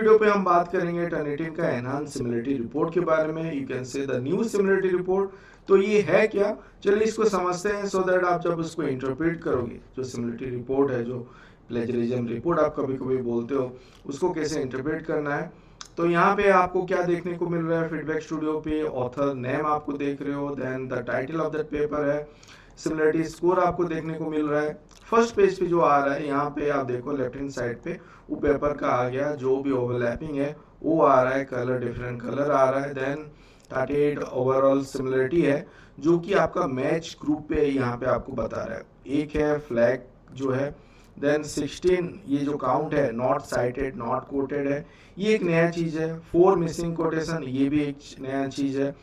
Video पे हम बात करेंगे टर्निटिन का एनहांस सिमिलरिटी रिपोर्ट के बारे में। You can say the new similarity report. तो ये है क्या, चलिए इसको समझते हैं सो दैट आप जब उसको इंटरप्रेट करोगे, जो सिमिलरिटी रिपोर्ट है, जो प्लेजरिज्म रिपोर्ट आप कभी कभी बोलते हो, उसको कैसे इंटरप्रेट करना है। तो यहाँ पे आपको क्या देखने को मिल रहा है, फीडबैक स्टूडियो पे ऑथर नेम आपको देख रहे हो, then the title of that paper है, सिमिलरिटी स्कोर आपको देखने को मिल रहा है। फर्स्ट पेज पे जो आ रहा है, यहाँ पे आप देखो लेफ्ट हैंड साइड पे वो पेपर का आ गया, जो भी ओवरलैपिंग है वो आ रहा है, कलर डिफरेंट कलर आ रहा है। देन 38 ओवरऑल सिमिलरिटी है जो कि आपका मैच ग्रुप पे यहाँ पे आपको बता रहा है। एक है फ्लैग जो है, देन 16 ये जो काउंट है नॉट साइटेड नॉट कोटेड है, ये एक नया चीज है। 4 मिसिंग कोटेशन, ये भी एक नया चीज है।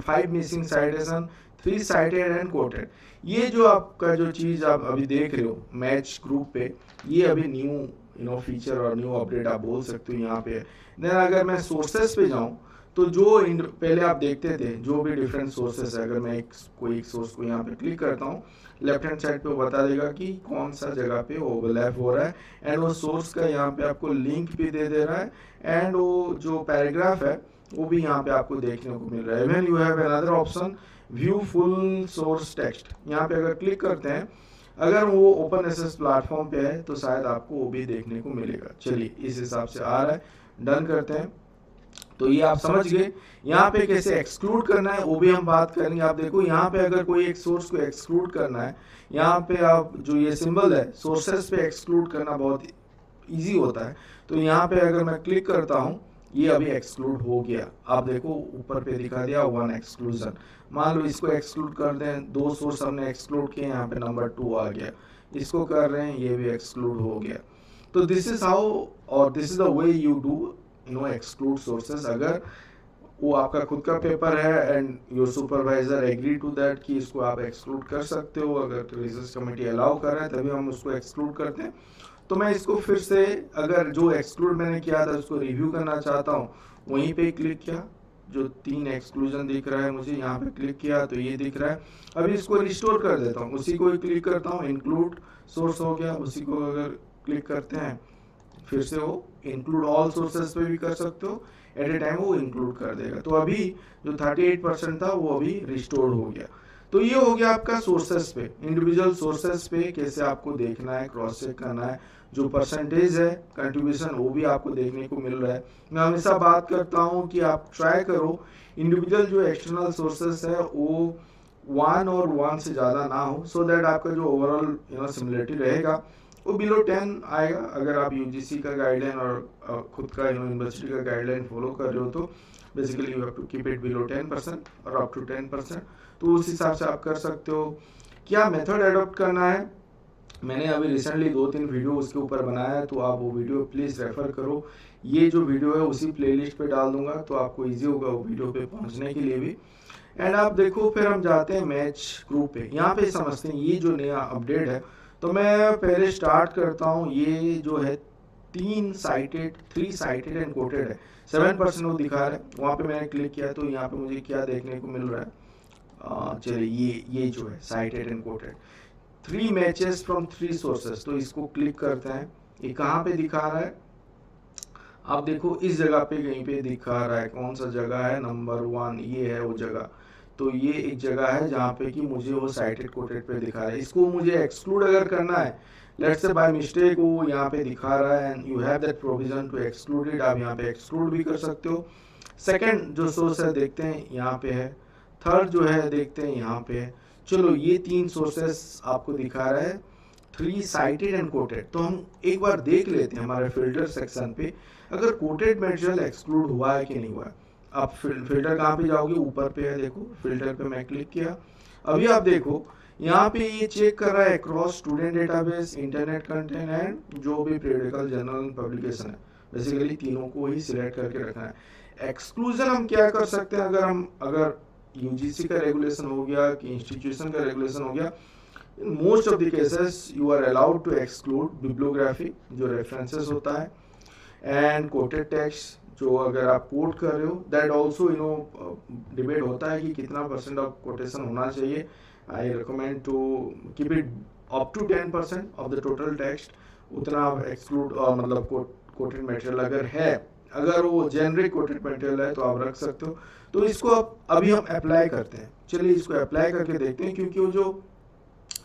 5 missing citation, 3 cited and quoted. ये जो आपका जो चीज आप अभी देख रहे हो मैच ग्रुप पे, ये अभी न्यू फीचर और न्यू अपडेट आप बोल सकते हो यहाँ पे। देन अगर मैं सोर्सेस पे जाऊँ तो जो पहले आप देखते थे जो भी डिफरेंट सोर्सेस है, अगर मैं कोई एक सोर्स को यहाँ पे क्लिक करता हूँ, लेफ्ट हैंड साइड पे वो बता देगा कि कौन सा जगह पे ओवरलैप हो रहा है, एंड वो सोर्स का यहाँ पे आपको लिंक भी दे रहा है, एंड वो जो पैराग्राफ है वो भी यहाँ पे आपको देखने को मिल रहा है। Even you have another option view full source text, यहाँ पे अगर क्लिक करते हैं, अगर वो ओपन एसएस प्लेटफॉर्म पे है तो शायद आपको वो भी देखने को मिलेगा। चलिए इस हिसाब से आ रहा है, डन करते हैं। तो ये आप समझ गए। यहाँ पे कैसे एक्सक्लूड करना है वो भी हम बात करेंगे। आप देखो यहाँ पे अगर कोई एक सोर्स को एक्सक्लूड करना है, यहाँ पे आप जो ये सिंबल है सोर्सेस पे एक्सक्लूड करना बहुत इजी होता है। तो यहाँ पे अगर मैं क्लिक करता हूँ, ये अभी एक्सक्लूड हो गया। आप देखो ऊपर पे दिखा दिया 1 एक्सक्लूजन। मान लो इसको एक्सक्लूड कर दें, 2 सोर्स हमने एक्सक्लूड किए, यहाँ पे नंबर 2 आ गया। इसको कर रहे हैं, ये भी एक्सक्लूड हो गया। तो दिस इज हाउ और this is the way you do exclude sources. अगर वो आपका खुद का पेपर है and your supervisor agree to that कि इसको आप एक्सक्लूड कर सकते हो, अगर रिसर्च कमेटी अलाउ कर रहा है तभी हम उसको एक्सक्लूड करते हैं। तो मैं इसको फिर से, अगर जो एक्सक्लूड मैंने किया था उसको रिव्यू करना चाहता हूँ, वहीं पे क्लिक किया, जो 3 एक्सक्लूजन दिख रहा है मुझे, यहाँ पे क्लिक किया तो ये दिख रहा है। अभी इसको रिस्टोर कर देता हूँ, उसी को ही क्लिक करता हूँ, इंक्लूड सोर्स हो गया, उसी को अगर क्लिक करते हैं फिर से वो इंक्लूड ऑल सोर्सेस पे भी कर सकते हो, एट ए टाइम वो इंक्लूड कर देगा। तो अभी जो 38% था वो अभी रिस्टोर्ड हो गया। तो ये हो गया आपका सोर्सेस पे, इंडिविजुअल सोर्सेस पे कैसे आपको देखना है, क्रॉस चेक करना है। जो परसेंटेज है कंट्रीब्यूशन वो भी आपको देखने को मिल रहा है। मैं हमेशा बात करता हूँ कि आप ट्राई करो इंडिविजुअल जो एक्सटर्नल सोर्सेस है वो 1 और 1 से ज़्यादा ना हो, सो दैट आपका जो ओवरऑल सिमिलरिटी रहेगा वो बिलो 10 आएगा। अगर आप यूजीसी का गाइडलाइन और खुद का यूनिवर्सिटी का गाइडलाइन फॉलो कर रहे हो तो basically you have to keep it below 10% और अप टू 10%। तो उस हिसाब से आप कर सकते हो। क्या मेथड एडॉप्ट करना है, मैंने अभी रिसेंटली 2-3 वीडियो उसके ऊपर बनाया है, तो आप वो वीडियो प्लीज़ रेफर करो। ये जो वीडियो है उसी प्लेलिस्ट पे डाल दूंगा, तो आपको ईजी होगा वो वीडियो पे पहुंचने के लिए भी। एंड आप देखो फिर हम जाते हैं मैच ग्रुप पे, यहाँ पे समझते हैं ये जो नया अपडेट है। तो मैं पहले स्टार्ट करता हूँ, ये जो है 3 साइटेड एंड कोटेड है, 7% वो दिखा रहा है। वहाँ पे मैंने क्लिक किया तो यहाँ पे मुझे क्या देखने को मिल रहा है, चलिए ये जो है cited and quoted 3 matches from 3 sources. तो इसको क्लिक करते हैं, ये कहाँ पे दिखा रहा है, आप देखो इस जगह पे कहीं पे दिखा रहा है। कौन सा जगह है, नंबर 1 ये है वो जगह। तो ये एक जगह है जहाँ पे कि मुझे वो साइटेड कोटेड पे दिखा रहा है। इसको मुझे एक्सक्लूड अगर करना है, लेट्स से बाय मिस्टेक वो यहाँ पे दिखा रहा है and you have that provision to exclude it, आप यहाँ पे एक्सक्लूड भी कर सकते हो। सेकंड जो सोर्स है देखते हैं यहाँ पे है, थर्ड जो है देखते हैं यहाँ पे है। चलो ये 3 सोर्सेस आपको दिखा रहा है, 3 साइटेड एंड कोटेड। तो हम एक बार देख लेते हैं हमारे फिल्टर सेक्शन पे, अगर कोटेड मटेरियल एक्सक्लूड हुआ है कि नहीं हुआ है। आप फिल्टर कहाँ पे जाओगे, ऊपर पे है, देखो फिल्टर पे मैं क्लिक किया। अभी आप देखो यहाँ पे ये चेक कर रहा है across student database, internet content and जो भी पीरियडिकल जर्नल पब्लिकेशन है। बेसिकली तीनों को ही सिलेक्ट करके रखना है। एक्सक्लूजन हम क्या कर सकते हैं, अगर यूजीसी का रेगुलेशन हो गया कि इंस्टीट्यूशन का रेगुलेशन हो गया, in most of the cases you are allowed to exclude bibliography जो references होता है, and quoted text जो अगर आप कोट कर रहे हो, that also डिबेट होता है कि कितना % ऑफ कोटेशन होना चाहिए। I recommend to keep it up to 10% of the total text, उतना आप एक्सक्लूड मतलब कोटेड मटेरियल अगर है, अगर वो जेनरिक कोटेड मटेरियल है तो आप रख सकते हो। तो इसको अभी हम अप्लाई करते हैं, चलिए इसको अप्लाई करके देखते हैं, क्योंकि वो जो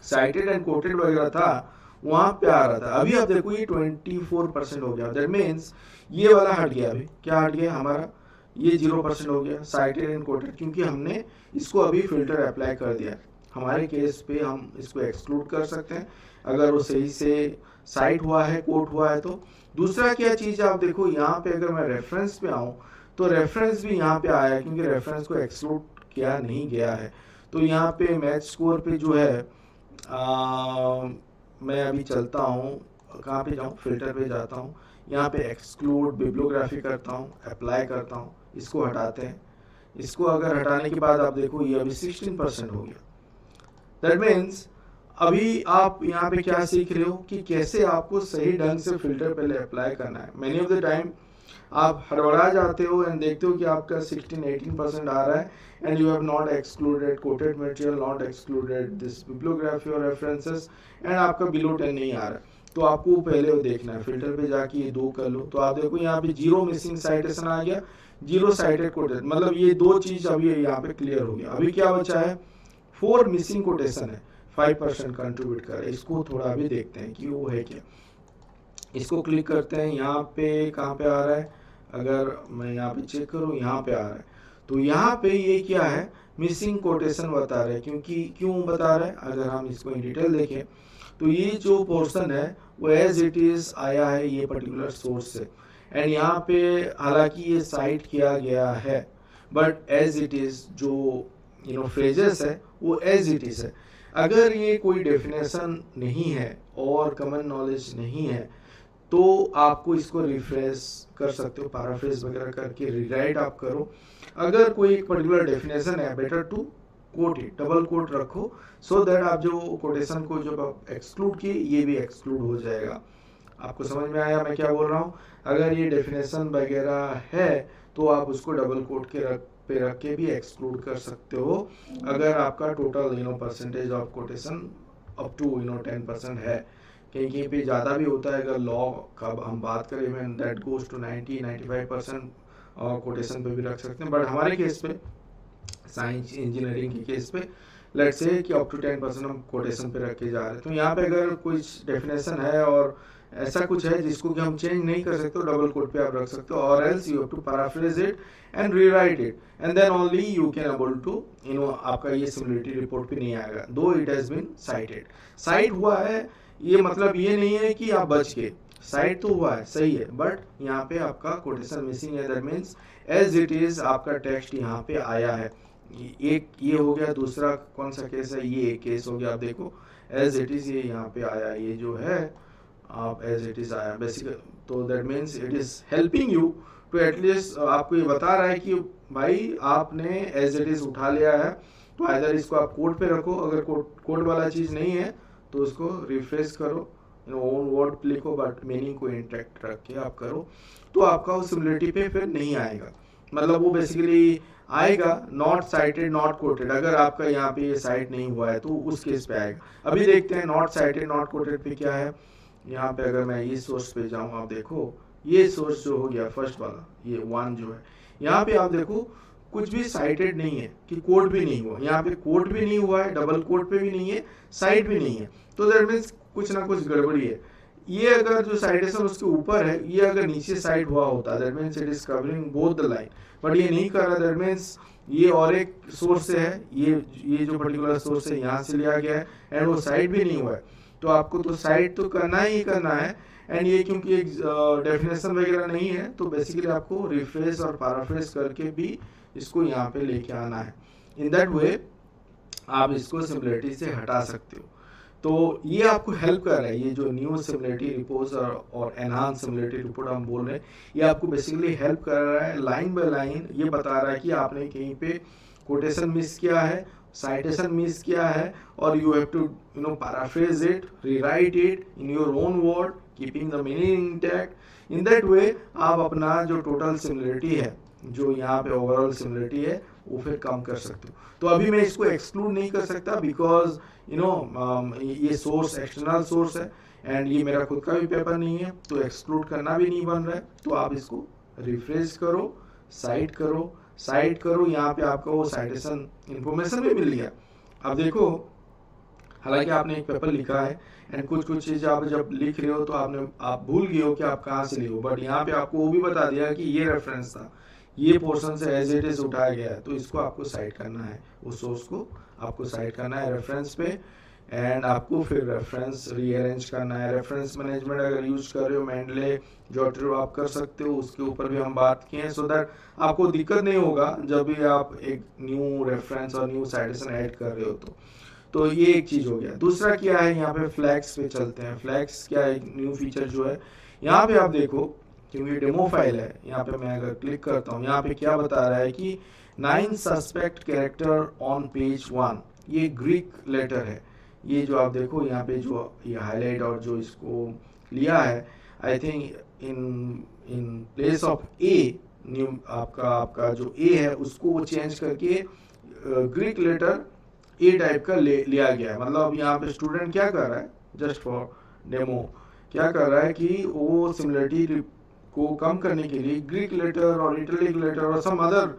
साइटेड एंड कोटेड वगैरह था वहां पे आ रहा था। अभी आप देखो ये 24% हो गया, दैट मीन्स ये वाला हट गया। अभी क्या हट गया हमारा, ये 0% हो गया साइटेड एंड कोटेड, क्योंकि हमने इसको अभी फिल्टर अप्लाई कर दिया। हमारे केस पे हम इसको एक्सक्लूड कर सकते हैं अगर वो सही से साइट हुआ है, कोट हुआ है तो। दूसरा क्या चीज आप देखो, यहाँ पे अगर मैं रेफरेंस पे आऊँ तो रेफरेंस भी यहाँ पे आया है, क्योंकि रेफरेंस को एक्सक्लूड किया नहीं गया है। तो यहाँ पे मैच स्कोर पे जो है मैं अभी चलता हूँ, कहाँ पे जाऊँ, फिल्टर पे जाता हूँ, यहाँ पे एक्सक्लूड बिब्लियोग्राफी करता हूँ, अप्लाई करता हूँ, इसको हटाते हैं। इसको अगर हटाने के बाद आप देखो ये अभी 16% हो गया। दैट मीन्स अभी आप यहाँ पे क्या सीख रहे हो कि कैसे आपको सही ढंग से फिल्टर पहले अप्लाई करना है। मैनी ऑफ द टाइम आप हड़बड़ा जाते हो एंड देखते हो कि आपका 16-18% आ रहा है and you have not excluded coated material, not excluded this bibliography और रेफरेंसेस, एंड आपका बिलो 10 नहीं आ रहा है। तो आपको पहले वो देखना है, फिल्टर पे जाके ये 2 कर लो। तो आप देखो यहाँ पे 0 मिसिंग साइटेशन आ गया, 0 साइटेड कोटेड, मतलब ये 2 चीज अभी यहाँ पे क्लियर हो गया। अभी क्या बचा है, 4 मिसिंग कोटेशन है, 5% कंट्रीब्यूट कर रहा है। इसको थोड़ा अभी देखते हैं कि वो है क्या। इसको क्लिक करते हैं, यहाँ पे कहाँ पे आ रहा है, अगर मैं यहाँ पे चेक करूँ यहाँ पे आ रहा है। तो यहाँ पे ये क्या है, मिसिंग कोटेशन बता रहा है। क्योंकि क्यों बता रहा है, अगर हम इसको इन डिटेल देखें तो ये जो पोर्शन है वो एज इट इज आया है ये पर्टिकुलर सोर्स से, एंड यहाँ पे हालांकि ये साइट किया गया है बट एज इट इज जो फ्रेजेस है वो एज इट इज है। अगर ये कोई डेफिनेशन नहीं है और कॉमन नॉलेज नहीं है तो आपको इसको रिफ्रेश कर सकते हो, पैराफ्रेज वगैरह करके रीराइट आप करो। अगर कोई एक पर्टिकुलर डेफिनेशन है, better to quote it, double quote रखो, सो दैट आप जो कोटेशन को जब आप एक्सक्लूड किए ये भी एक्सक्लूड हो जाएगा। आपको समझ में आया मैं क्या बोल रहा हूँ। अगर ये डेफिनेशन वगैरह है तो आप उसको डबल कोट के रख के भी एक्सक्लूड कर सकते हो, अगर आपका total percentage of quotation up to 10% है। कहीं पे ज़्यादा भी होता है, अगर लॉ का हम बात करें इवन दैट गोज टू 90-95% और कोटेशन पे भी रख सकते हैं। बट हमारे केस पे, साइंस इंजीनियरिंग के केस पे, लेट्स से कि अप टू 10% हम कोटेशन पे रख के जा रहे हैं। तो यहाँ पे अगर कुछ डेफिनेशन है और ऐसा कुछ है जिसको कि हम चेंज नहीं कर सकते, डबल कोट पे आप रख सकते हो, और else you have to paraphrase it and rewrite it, and then only you can able to आपका ये सिमिलरिटी रिपोर्ट पे नहीं आएगा, though it has been cited. Cite हुआ है ये मतलब ये नहीं है कि आप बच गए, साइट तो हुआ है सही है, बट यहाँ पे आपका कोटेशन मिसिंग है। That means as it is आपका टेक्स्ट यहाँ पे आया है। एक ये हो गया। दूसरा कौन सा केस है, ये एक केस हो गया। आप देखो एज इट इज ये यहाँ पे आया, ये जो है आप एज इट इज आया बेसिकली। तो that means it is helping you to at least, आपको ये बता रहा है कि भाई आपने एज इट इज उठा लिया है, तो आइदर इसको आप कोड पे रखो, अगर कोड वाला चीज नहीं है तो उसको रिफ्रेश करो, ओन वर्ड लिखो, बट मीनिंग को इंटैक्ट रख के आप करो, तो आपका उस सिमिलरिटी पे फिर नहीं आएगा। मतलब वो बेसिकली आएगा नॉट साइटेड नॉट कोटेड, अगर आपका यहाँ पे ये साइट नहीं हुआ है तो उस केस पे आएगा। अभी देखते हैं नॉट साइटेड नॉट कोटेड पे क्या है। यहाँ पे अगर मैं इस सोर्स पे जाऊँ, आप देखो ये सोर्स जो हो गया फर्स्ट वाला, ये 1 जो है, यहाँ पे आप देखो कुछ भी साइटेड नहीं है, कि कोड भी नहीं हुआ, यहाँ पे कोड भी नहीं हुआ है, डबल कोड पे भी नहीं है, साइट भी नहीं है, तो दैट मीन्स कुछ ना कुछ गड़बड़ी है। ये अगर जो साइटेशन उसके ऊपर है, ये अगर नीचे साइड हुआ होता, that means it is covering both the line, but ये नहीं कर रहा, दैट मीन्स ये और एक सोर्स से है, ये जो पर्टिकुलर सोर्स है यहाँ से लिया गया है, एंड वो साइड भी नहीं हुआ है, तो आपको तो साइड तो करना ही करना है। एंड ये क्योंकि एक डेफिनेशन वगैरह नहीं है, तो बेसिकली आपको रिफ्रेश और पैराफ्रेज करके भी इसको यहाँ पे लेके आना है। इन दैट वे आप इसको सिमिलरिटी से हटा सकते हो। तो ये आपको हेल्प कर रहा है, ये जो न्यू सिमिलरिटी रिपोर्ट और एनहांस सिमिलरिटी रिपोर्ट हम बोल रहे हैं, ये आपको बेसिकली हेल्प कर रहा है। लाइन बाय लाइन ये बता रहा है कि आपने कहीं पे कोटेशन मिस किया है, साइटेशन मिस किया है, और you have to paraphrase it, rewrite it in your own word, keeping the meaning intact. In that way आप अपना जो टोटल सिमिलरिटी है, जो यहाँ पे ओवरऑल सिमिलरिटी है, वो फिर कम कर सकते हो। तो अभी मैं इसको एक्सक्लूड नहीं कर सकता, बिकॉज ये सोर्स एक्सटर्नल सोर्स है, एंड ये मेरा खुद का भी पेपर नहीं है, तो एक्सक्लूड करना भी नहीं बन रहा है, तो आप इसको रिफ्रेश करो, साइट करो, यहाँ पे आपको वो साइटेशन इंफॉर्मेशन भी मिल गया। अब देखो, हालांकि आपने एक पेपर लिखा है एंड कुछ कुछ चीज़ आप जब लिख रहे हो तो आप भूल गए हो कि आप कहाँ से लिए हो, बट यहाँ पे आपको वो भी बता दिया कि ये रेफरेंस था, ये पोर्शन से एज इट इज उठाया गया है, तो इसको आपको साइट करना है, उस सोर्स को आपको साइट करना है रेफरेंस पे। एंड आपको फिर रेफरेंस रीअरेंज करना है। रेफरेंस मैनेजमेंट अगर यूज कर रहे हो, मेंडले, जॉटरो आप कर सकते हो, उसके ऊपर भी हम बात किए हैं, सो दैट आपको दिक्कत नहीं होगा जब भी आप एक न्यू रेफरेंस और न्यू साइटेशन ऐड कर रहे हो। तो ये एक चीज हो गया। दूसरा क्या है, यहाँ पे फ्लैग्स पे चलते हैं। फ्लैग्स क्या है, एक न्यू फीचर जो है, यहाँ पे आप देखो, क्योंकि डेमो फाइल है, यहाँ पे मैं अगर क्लिक करता हूँ, यहाँ पे क्या बता रहा है कि 9 सस्पेक्ट कैरेक्टर ऑन पेज 1, ये ग्रीक लेटर है। ये जो आप देखो यहाँ पे जो ये हाईलाइट और जो इसको लिया है, I think in in place of A, new आपका जो ए है उसको वो चेंज करके ग्रीक लेटर ए टाइप का लिया गया है। मतलब यहाँ पे स्टूडेंट क्या कर रहा है, जस्ट फॉर डेमो, क्या कर रहा है कि वो सिमिलरिटी को कम करने के लिए ग्रीक लेटर और इटैलिक लेटर और सम अदर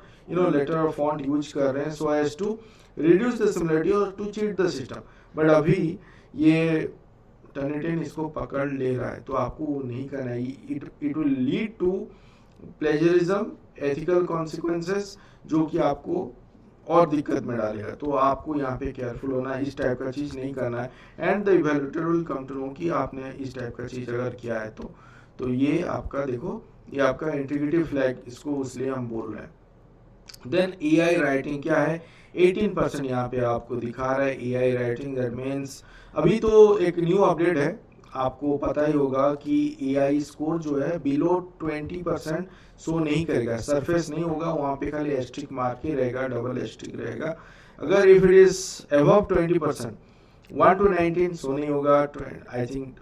लेटर और फॉन्ट यूज कर रहे हैं, so as to reduce the similarity और to cheat the system. But अभी ये टर्निटिन इसको पकड़ ले रहा है, तो आपको वो नहीं करना है। It will lead to plagiarism, ethical consequences, जो कि आपको और दिक्कत में डालेगा। तो आपको यहाँ पे केयरफुल होना है, इस टाइप का चीज़ नहीं करना है। And the evaluator will come to know कि आपने इस टाइप का चीज़ अगर किया है तो ये आपका देखो, ये आपका इंटीग्रिटी फ्लैग, इसको इसलिए हम बोल रहे हैं। देन एआई राइटिंग क्या है, 18% यहाँ पे आपको दिखा रहा है एआई राइटिंग। दैट मीन्स अभी तो एक न्यू अपडेट है, आपको पता ही होगा कि एआई स्कोर जो है बिलो 20% शो नहीं करेगा, सरफेस नहीं होगा, वहाँ पे खाली एस्ट्रिक मार्क ही रहेगा, डबल एस्ट्रिक रहेगा। अगर if it is above 20%, 1 to 19 show नहीं होगा। I think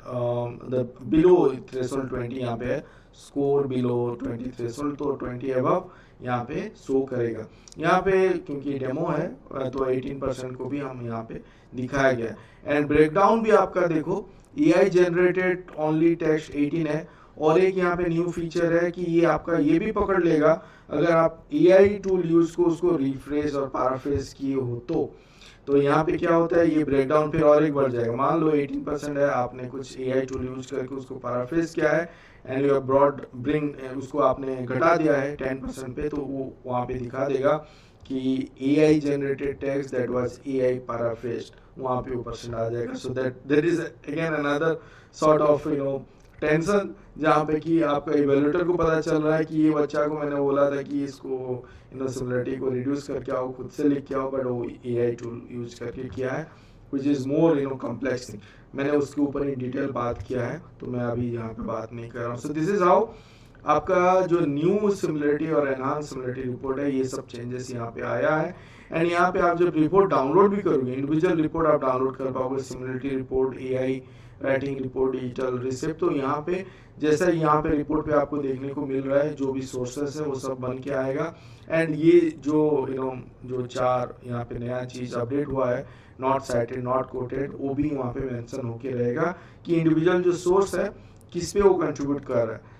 the below threshold 20 यहाँ पे है, स्कोर बिलो 20 थ्रेशोल्ड, तो 20 अबव यहाँ पे शो करेगा। यहाँ पे क्योंकि डेमो है तो 18% को भी हम यहाँ पे दिखाया गया। एंड ब्रेकडाउन भी आपका देखो, AI जनरेटेड ओनली टेक्स्ट 18 है, और एक यहाँ पे न्यू फीचर है कि ये आपका ये भी पकड़ लेगा अगर आप AI टूल यूज को उसको रिफ्रेश और पैराफ्रेज किए हो तो यहाँ पे क्या होता है, ये ब्रेकडाउन फिर और एक बढ़ जाएगा। मान लो 18% है, आपने कुछ AI टूल यूज करके उसको पैराफ्रेज किया है एंड यू ब्रॉड ब्रिंग, उसको आपने घटा दिया है 10% पे, तो वो वहाँ पे दिखा देगा कि AI generated text that was AI पैराफ्रेज्ड, वहाँ पे वो परसेंट आ जाएगा। So that is again another sort of tension, जहाँ पे कि आपका इवैल्यूएटर को पता चल रहा है कि ये बच्चा को मैंने बोला था कि इसको सिमिलरिटी को रिड्यूस करके आओ, खुद से लिख के आओ, बट वो AI टूल यूज करके किया है, which is more complex thing. मैंने उसके ऊपर ही डिटेल बात किया है, तो मैं अभी यहाँ पे बात नहीं कर रहा हूँ। सो दिस इज हाउ आपका जो न्यू सिमिलरिटी और एनहांस सिमिलरिटी रिपोर्ट है, ये सब चेंजेस यहाँ पे आया है। एंड यहाँ पे आप जब रिपोर्ट डाउनलोड भी करोगे, इंडिविजुअल रिपोर्ट आप डाउनलोड कर पाओगे, similarity report, AI writing report, digital receipt, तो यहाँ पे जैसा यहाँ पे रिपोर्ट पे आपको देखने को मिल रहा है, जो भी सोर्सेस है वो सब बन के आएगा। एंड ये जो जो 4 यहाँ पे नया चीज अपडेट हुआ है, नॉट साइटेड नॉट कोटेड, वो भी वहाँ पे मेंशन होके रहेगा कि इंडिविजुअल जो सोर्स है किस पे वो कंट्रीब्यूट कर रहा है।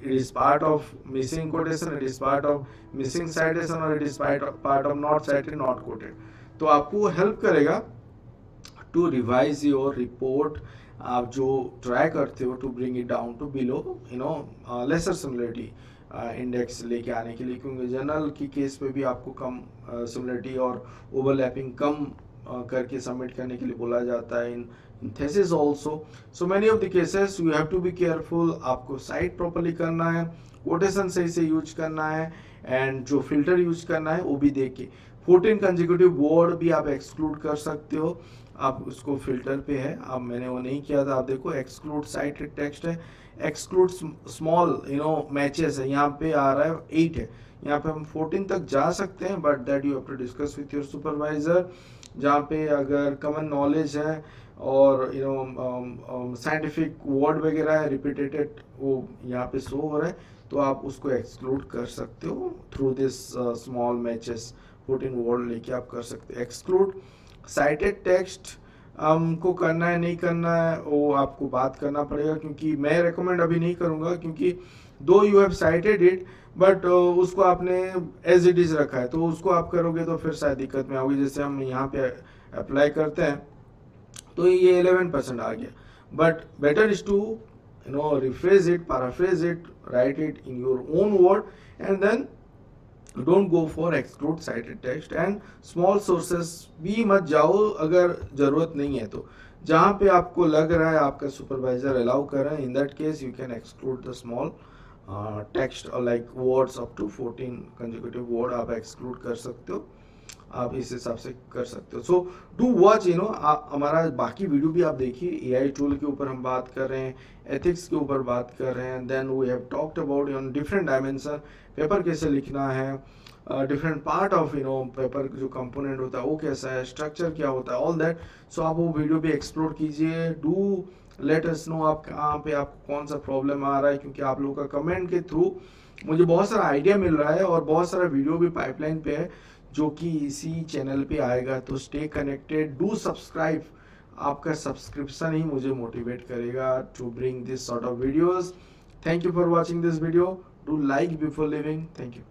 It is part of missing quotation, it is part of missing citation, और it is part of not cited not quoted. तो आपको हेल्प करेगा टू रिवाइज योर रिपोर्ट, आप जो ट्राई करते हो to bring it down to below lesser similarity index लेके आने के लिए, क्योंकि जनरल की केस पे भी आपको कम सिमिलरिटी और ओवरलैपिंग कम करके सबमिट करने के लिए बोला जाता है इन thesis also. So many of the cases you have to be careful, आपको साइट प्रॉपर्ली करना है, कोटेशन सही से यूज करना है, एंड जो फिल्टर यूज करना है वो भी देख के। 14 कंसेक्यूटिव वर्ड भी आप एक्सक्लूड कर सकते हो, आप उसको फिल्टर पे है, अब मैंने वो नहीं किया था। आप देखो एक्सक्लूड साइटेड टेक्स्ट है, एक्सक्लूड स्मॉल मैचेस है, यहाँ पे आ रहा है 8 है, यहाँ पे हम 14 तक जा सकते हैं, but that you have to discuss with your supervisor. जहाँ पे अगर कॉमन नॉलेज है और साइंटिफिक वर्ड वगैरह है रिपीटेटेड, वो यहाँ पे शो हो रहा है, तो आप उसको एक्सक्लूड कर सकते हो through this small matches. 14 word लेके आप कर सकते हो एक्सक्लूड। साइटेड टेक्स्ट को करना है नहीं करना है वो आपको बात करना पड़ेगा, क्योंकि मैं रेकमेंड अभी नहीं करूँगा, क्योंकि though you have cited it but उसको आपने एज इट इज रखा है, तो उसको आप करोगे तो फिर शायद दिक्कत में आओगे। जैसे हम यहाँ पे अप्लाई करते हैं तो ये 11% आ गया, but better is to rephrase it, paraphrase it, write it in your own word, and then don't go for exclude cited text and small sources भी मत जाओ अगर जरूरत नहीं है। तो जहाँ पे आपको लग रहा है आपका सुपरवाइजर अलाउ कर रहा है, in that case you can exclude the small text और like words up to 14 consecutive word आप एक्सक्लूड कर सकते हो, आप इस हिसाब से कर सकते हो। सो डू वॉच, हमारा बाकी वीडियो भी आप देखिए, एआई टूल के ऊपर हम बात कर रहे हैं, एथिक्स के ऊपर बात कर रहे हैं, then we have talked about on different dimension, paper कैसे लिखना है, डिफरेंट पार्ट ऑफ पेपर जो कंपोनेंट होता है वो कैसा है, स्ट्रक्चर क्या होता है, ऑल दैट। सो आप वो वीडियो भी एक्सप्लोर कीजिए, डू लेट अस नो आप कहाँ पे आपको कौन सा प्रॉब्लम आ रहा है, क्योंकि आप लोगों का कमेंट के थ्रू मुझे बहुत सारा आइडिया मिल रहा है और बहुत सारा वीडियो भी पाइपलाइन पे है जो कि इसी चैनल पे आएगा। तो स्टे कनेक्टेड, डू सब्सक्राइब, आपका सब्सक्रिप्शन ही मुझे मोटिवेट करेगा to bring this sort of videos. Thank you for watching this video, do like before leaving, thank you.